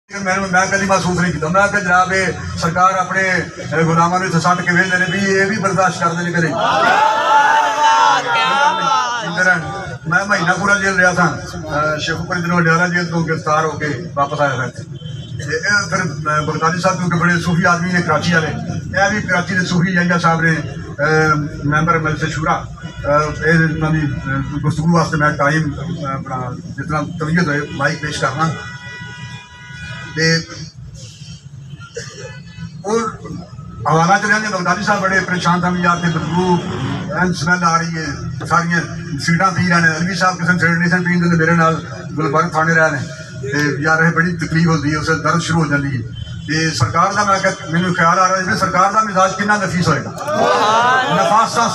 میں کدی محسوس نہیں کیا. میں کہ جناب سرکار اپنے غلاموں نے سٹ کے ویلے بھی یہ بھی برداشت کرتے نہیں کرے. میں مہینہ پورا جیل رہا تھا. شیخو پری دنوں ڈیرا جیل تو گرفتار ہو کے واپس آیا تھا. پھر بغدادی صاحب کیونکہ بڑے صوفی آدمی نے کراچی والے, یہ بھی کراچی کے صوفی جائیا صاحب نے ممبر مجلس شورا گفتگو واسطے میں ٹائم اپنا جتنا طبیعت ہوئے مائک پیش کرنا. اور حوالہ چلے ہیں بغدادی صاحب بڑے پریشان تھا. یار کے بدبو سمیل آ رہی ہے, ساریا سیٹاں پی رہے ہیں. علوی صاحب کسی سیڈنیشن پی دے میرے نال گلبرگ تھانے رہے ہیں. یار یہ بڑی تکلیف ہوتی ہے, اسے درد شروع ہو جاتی ہے. یہ سرکار کا میں مجھے خیال آ رہا ہے سرکار کا مزاج کتنا نفیس ہوئے گا. نفاستہ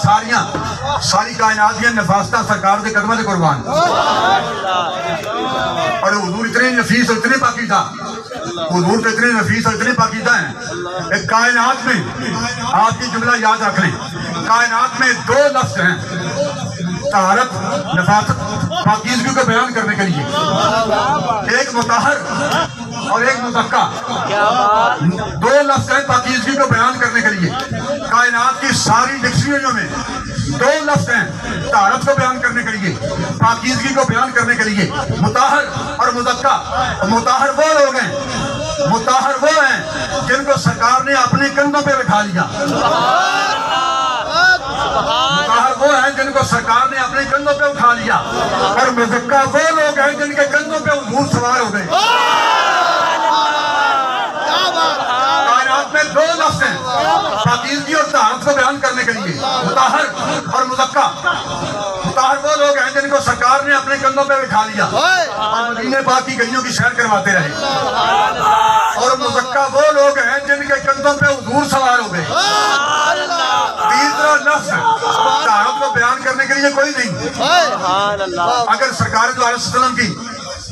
ساری کائنات دیا نفاستہ سرکار کے قدموں سے قربان. اور حضور اتنے نفیس اور اتنے پاکیزہ, حضور تو اتنے نفیس اور اتنے پاکیزہ ہیں. ایک کائنات میں آپ کی جملہ یاد رکھ لیں, کائنات میں دو لفظ ہیں طہارت نفاست پاکیزگی کو بیان کرنے کے لیے, ایک مطہر اور ایک مزکا. دو لفظ ہیں پاکیزگی کو بیان کرنے کے لیے. کائنات کی ساری ڈکشنریوں میں دو لفظ ہیں طہارت کو بیان کرنے کے لیے, پاکیزگی کو بیان کرنے کے لیے, مطہر اور مزکا. مطہر وہ لوگ ہیں, مطہر وہ ہیں جن کو سرکار نے اپنے کندھوں پہ بٹھا لیا. مطہر وہ ہیں جن کو سرکار نے اپنے کندھوں پہ اٹھا لیا. اور مزکا وہ لوگ ہیں جن کے کندھوں پہ حضور سوار ہو گئے. کائنات میں دو لفظ ہیں پاکیزگی اور طہارت کو بیان کرنے کے لیے, مطہر اور مزکا. مطہر وہ لوگ ہیں جن کو سرکار نے اپنے کندھوں پہ بٹھا لیا اور مدینے پاک کی گلیوں کی سیر کرواتے رہے. اور مزکا وہ لوگ ہیں جن کے کندھوں پہ حضور سوار ہو گئے. تیسرا لفظ طہارت کو بیان کرنے کے لیے کوئی نہیں. اگر سرکار دو علیہ وسلم کی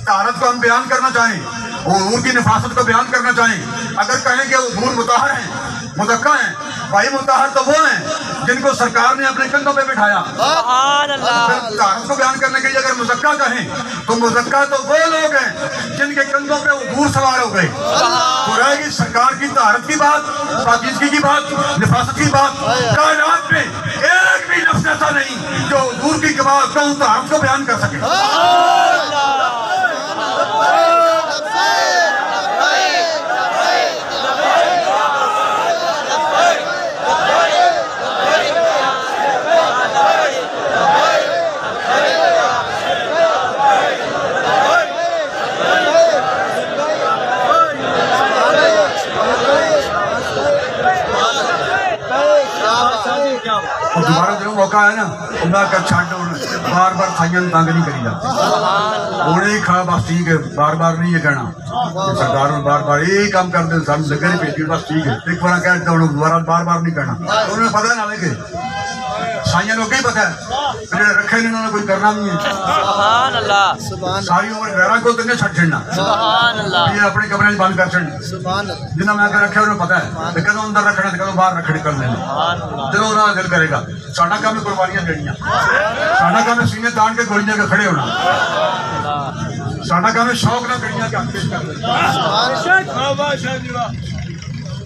طہارت کو ہم بیان کرنا چاہیں, حضور کی نفاست کو بیان کرنا چاہیں, اگر کہیں کہ حضور مطہر ہیں مزکا ہیں, بھائی مطہر تو وہ ہیں جن کو سرکار نے اپنے کندھوں پہ بٹھایا. طہارت کو بیان کرنے کے لیے اگر مزکا کہیں تو مزکا تو وہ لوگ ہیں جن کے کندھوں پہ حضور سوار ہو گئے. تو رہے گی سرکار کی طہارت کی بات, پاکیزگی کی بات, نفاست کی بات. کائنات میں ایک بھی لفظ ایسا نہیں جو حضور کی طہارت کو بیان کر سکے. دوبارہ جو موقع ہے نا اللہ کا چھاڑ بار بار تھائیاں تنگ نہیں کری جاتی. ہونے ہی کھا بس ٹھیک ہے, بار بار نہیں یہ کہنا سرکار بار بار یہی کام کر دیں سب لگے نہیں پیتی بس ٹھیک ہے. ایک بار کہتے ہیں دوبارہ بار بار نہیں کرنا. انہوں نے پتہ ہے نہ لے کے سائیاں لوگ ہی پتہ ہے پھر رکھے نہیں انہوں نے کوئی کرنا نہیں ہے. ساری عمر غیرہ کو تو نہیں چھٹ چھڑنا, یہ اپنے کمرے بند کر چھڑنا. جنہوں میں آ رکھے انہوں نے پتہ ہے کہ کدوں اندر رکھنا کدوں باہر رکھنے کر لینا. چلو انہوں نے دل کرے گا. ساڑھا کام میں قربانیاں دینیاں, ساڑھا کام میں سینے تان کے گولیاں کے کھڑے ہونا, ساڑھا کام میں شوق نہ کریاں کہ حق پیش کر دیں.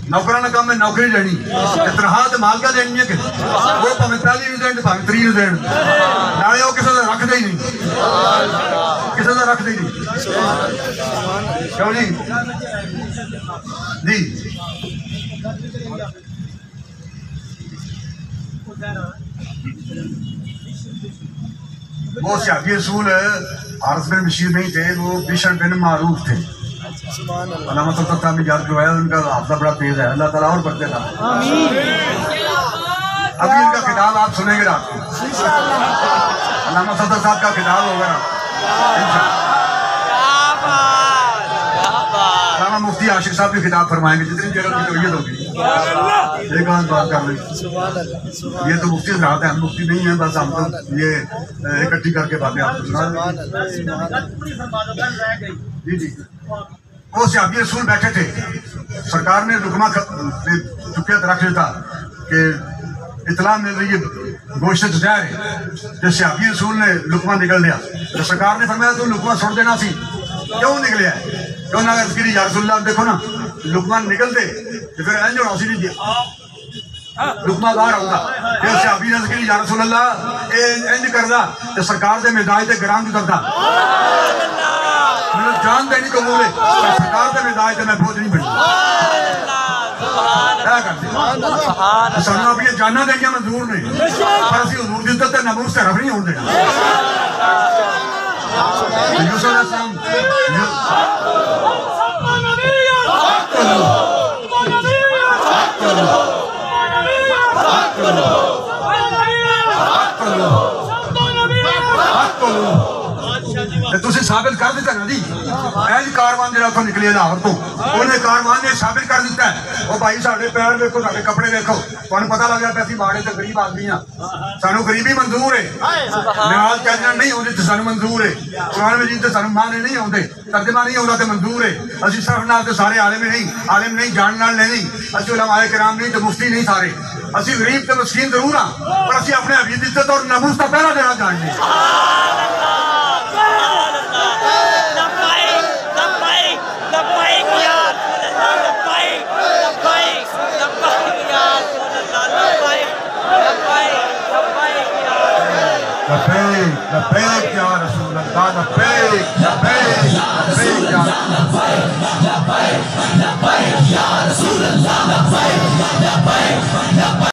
نوکرانہ کام میں نوکری لینی, اترہا مال کا دینی ہے کہ وہ پہلے پہلی نہیں دین پہلے تری نہیں دین نالے وہ کسی سے رکھ دے ہی نہیں, کسی سے رکھ دے ہی نہیں. کیوں نہیں جی وہ سیاسی اصول حارث بن بشیر نہیں تھے, وہ بشر بن معروف تھے. علامہ صدر صاحب یاد جو ہے ان کا حافظہ بڑا تیز ہے, اللہ تعالیٰ اور پڑھتے تھا. ابھی ان کا خطاب آپ سنیں گے رات کو, علامہ صدر صاحب کا خطاب ہوگا علامہ مفتی عاشق صاحب بھی خطاب فرمائیں گے جتنی جگہ کی تویت ہوگی. ایک آن بات کر لیں, یہ تو مفتی حضرات ہیں, ہم مفتی نہیں ہیں, بس ہم تو یہ اکٹھی کر کے باتیں آپ کو سنا. جی جی وہ سیاسی اصول بیٹھے تھے, سرکار نے لقمہ چکیا رکھ دیتا کہ اطلاع مل رہی ہے گوشت زہر ہے. جس سیاسی اصول نے لقمہ نکل دیا تو سرکار نے فرمایا تو لقمہ چھوڑ دینا سی, کیوں نکلیا ہے؟ کہ انہوں نے عرض کی یا رسول اللہ دیکھو نا لقمان نکلتے تو پھر اینج ہونا سی نہیں دیا لقمہ باہر ہوتا کہ صحابی نے عرض کی یا رسول اللہ اینج کردا کہ سرکار دے مزاج تے گرام گزردا میں جان دینی قبول ہے سرکار دے مزاج تے میں بوجھ نہیں بنی کیا کرتے سانو اپنی جانا دینیاں منظور نے پر اسی حضور دی عزت تے ناموس تے رف نہیں ہون دینا یوسف علیہ السلام تُسی ثابت کر دیتا نا جی ایج کاروان جڑا تو نکلے لاہور تو انہیں کاروان نے ثابت کر دیتا ہے وہ بھائی ساڑھے پیر دیکھو ساڑھے کپڑے دیکھو تو انہیں پتہ لگ گیا پیسی ماڑے سے غریب آدمی ہیں سانو غریبی منظور ہے نماز کہنا نہیں ہوندی تو سانو منظور ہے قرآن مجید تو سانو مانے نہیں ہوندے ترجمہ نہیں ہوتا تو منظور ہے اسی صرف نال تو سارے عالم نہیں جان نال نہیں اسی علماء کرام نہیں تو مفتی نہیں سارے اسی غریب تو مسکین ضرور ہاں پر اسی اپنے حبیب عزت اور ناموس کا پہلا دینا جاننے لبیک یا رسول اللہ لبیک یا رسول اللہ